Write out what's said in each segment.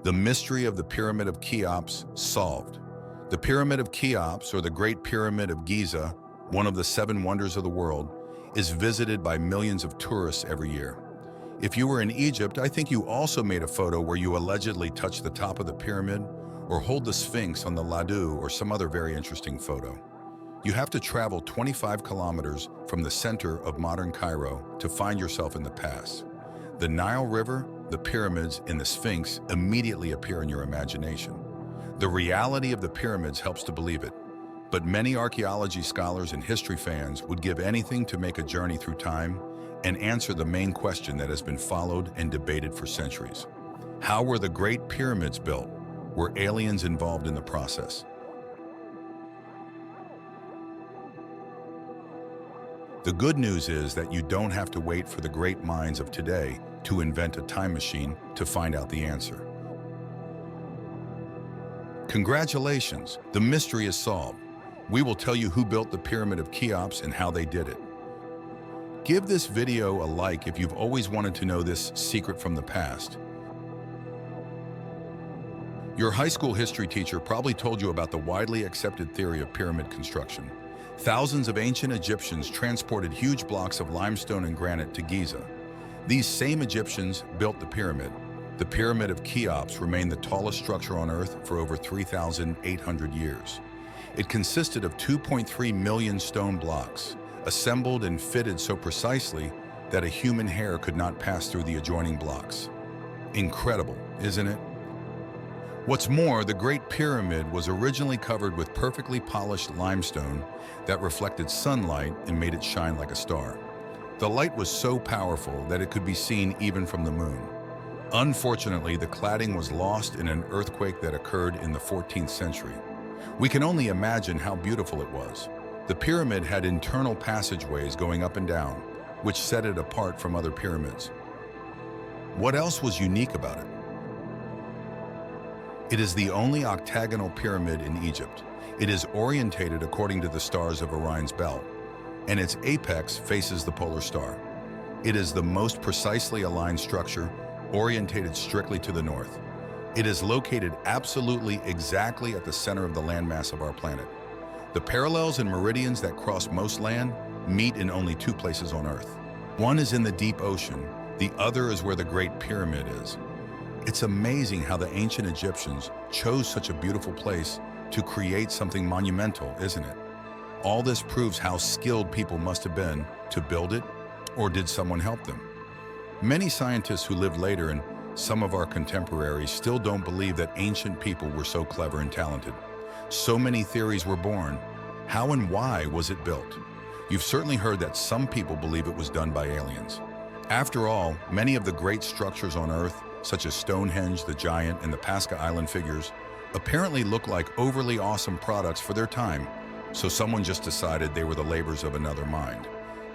The mystery of the Pyramid of Cheops solved. The Pyramid of Cheops, or the Great Pyramid of Giza, one of the 7 wonders of the world, is visited by millions of tourists every year. If you were in Egypt, I think you also made a photo where you allegedly touch the top of the pyramid or hold the Sphinx on the Ladu or some other very interesting photo. You have to travel 25 kilometers from the center of modern Cairo to find yourself in the past. The Nile River, the pyramids, and the Sphinx immediately appear in your imagination. The reality of the pyramids helps to believe it, but many archaeology scholars and history fans would give anything to make a journey through time and answer the main question that has been followed and debated for centuries. How were the Great Pyramids built? Were aliens involved in the process? The good news is that you don't have to wait for the great minds of today to invent a time machine to find out the answer. Congratulations, the mystery is solved. We will tell you who built the Pyramid of Cheops and how they did it. Give this video a like if you've always wanted to know this secret from the past. Your high school history teacher probably told you about the widely accepted theory of pyramid construction. Thousands of ancient Egyptians transported huge blocks of limestone and granite to Giza. These same Egyptians built the pyramid. The Pyramid of Cheops remained the tallest structure on Earth for over 3,800 years. It consisted of 2.3 million stone blocks, assembled and fitted so precisely that a human hair could not pass through the adjoining blocks. Incredible, isn't it? What's more, the Great Pyramid was originally covered with perfectly polished limestone that reflected sunlight and made it shine like a star. The light was so powerful that it could be seen even from the moon. Unfortunately, the cladding was lost in an earthquake that occurred in the 14th century. We can only imagine how beautiful it was. The pyramid had internal passageways going up and down, which set it apart from other pyramids. What else was unique about it? It is the only octagonal pyramid in Egypt. It is orientated according to the stars of Orion's belt, and its apex faces the polar star. It is the most precisely aligned structure, orientated strictly to the north. It is located absolutely exactly at the center of the landmass of our planet. The parallels and meridians that cross most land meet in only 2 places on Earth. One is in the deep ocean, the other is where the Great Pyramid is. It's amazing how the ancient Egyptians chose such a beautiful place to create something monumental, isn't it? All this proves how skilled people must have been to build it, or did someone help them? Many scientists who lived later and some of our contemporaries still don't believe that ancient people were so clever and talented. So many theories were born. How and why was it built? You've certainly heard that some people believe it was done by aliens. After all, many of the great structures on Earth, such as Stonehenge, the Giant, and the Pascha Island figures, apparently look like overly awesome products for their time, so someone just decided they were the labors of another mind.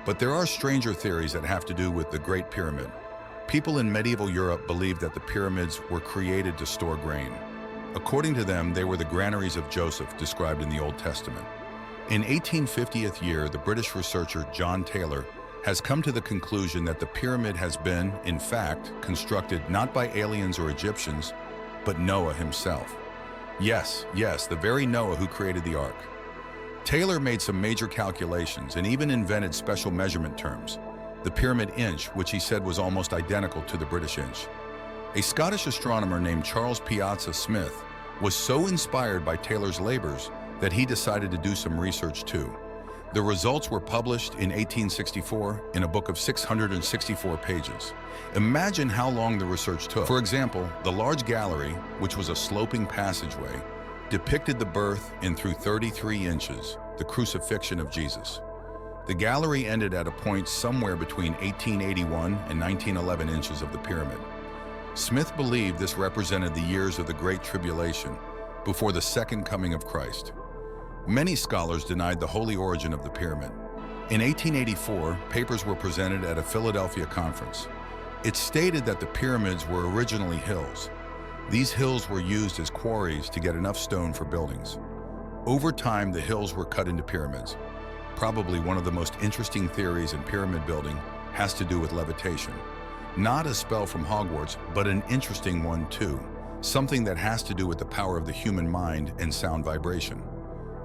But there are stranger theories that have to do with the Great Pyramid. People in medieval Europe believed that the pyramids were created to store grain. According to them, they were the granaries of Joseph described in the Old Testament. In 1850th year, the British researcher John Taylor has come to the conclusion that the pyramid has been, in fact, constructed not by aliens or Egyptians, but Noah himself. Yes, the very Noah who created the ark. Taylor made some major calculations and even invented special measurement terms, the pyramid inch, which he said was almost identical to the British inch. A Scottish astronomer named Charles Piazza Smith was so inspired by Taylor's labors that he decided to do some research too. The results were published in 1864 in a book of 664 pages. Imagine how long the research took. For example, the large gallery, which was a sloping passageway, depicted the birth in through 33 inches, the crucifixion of Jesus. The gallery ended at a point somewhere between 1881 and 1911 inches of the pyramid. Smith believed this represented the years of the Great Tribulation, before the second coming of Christ. Many scholars denied the holy origin of the pyramid. In 1884, papers were presented at a Philadelphia conference. It stated that the pyramids were originally hills. These hills were used as quarries to get enough stone for buildings. Over time, the hills were cut into pyramids. Probably one of the most interesting theories in pyramid building has to do with levitation. Not a spell from Hogwarts, but an interesting one too. something that has to do with the power of the human mind and sound vibration.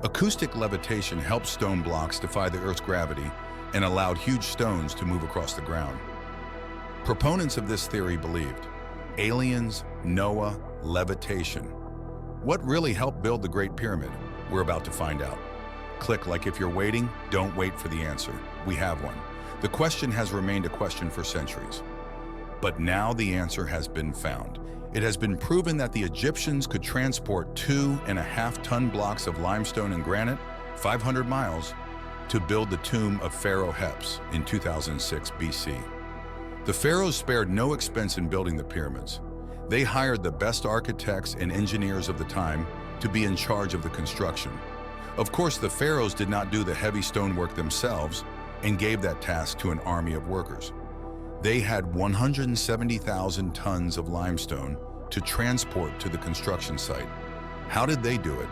Acoustic levitation helped stone blocks defy the Earth's gravity and allowed huge stones to move across the ground. Proponents of this theory believed aliens, Noah, levitation. What really helped build the Great Pyramid? We're about to find out. Click like if you're waiting, don't wait for the answer. We have one. The question has remained a question for centuries. But now the answer has been found. It has been proven that the Egyptians could transport 2.5-ton blocks of limestone and granite, 500 miles, to build the tomb of Pharaoh Heps in 2006 BC. The pharaohs spared no expense in building the pyramids. They hired the best architects and engineers of the time to be in charge of the construction. Of course, the pharaohs did not do the heavy stonework themselves and gave that task to an army of workers. They had 170,000 tons of limestone to transport to the construction site. How did they do it?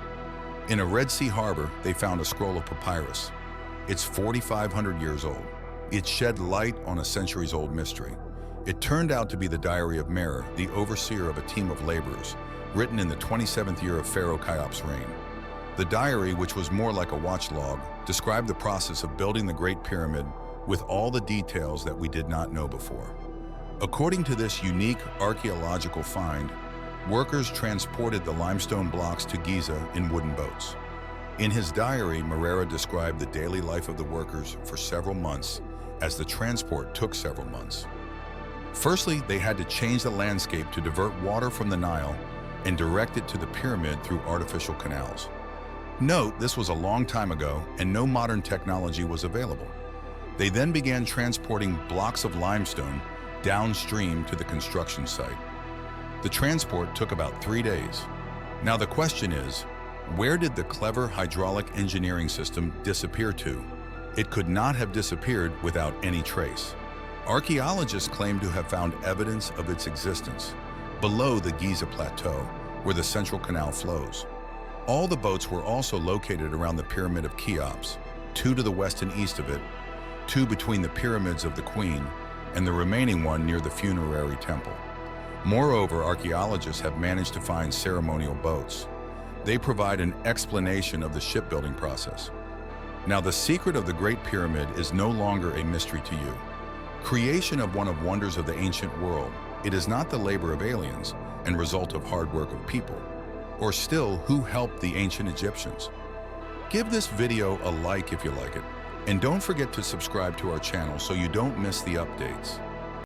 In a Red Sea harbor, they found a scroll of papyrus. It's 4,500 years old. It shed light on a centuries-old mystery. It turned out to be the diary of Merer, the overseer of a team of laborers, written in the 27th year of Pharaoh Cheops' reign. The diary, which was more like a watch log, described the process of building the Great Pyramid with all the details that we did not know before. According to this unique archaeological find, workers transported the limestone blocks to Giza in wooden boats. In his diary, Merer described the daily life of the workers for several months, as the transport took several months. Firstly, they had to change the landscape to divert water from the Nile and direct it to the pyramid through artificial canals. Note, this was a long time ago and no modern technology was available. They then began transporting blocks of limestone downstream to the construction site. The transport took about 3 days. Now the question is, where did the clever hydraulic engineering system disappear to? It could not have disappeared without any trace. Archaeologists claim to have found evidence of its existence below the Giza Plateau, where the Central Canal flows. All the boats were also located around the Pyramid of Cheops, 2 to the west and east of it, 2 between the Pyramids of the Queen, and the remaining one near the funerary temple. Moreover, archaeologists have managed to find ceremonial boats. They provide an explanation of the shipbuilding process. Now, the secret of the Great Pyramid is no longer a mystery to you. Creation of one of wonders of the ancient world, it is not the labor of aliens and result of hard work of people. Or still, who helped the ancient Egyptians? Give this video a like if you like it, and don't forget to subscribe to our channel so you don't miss the updates.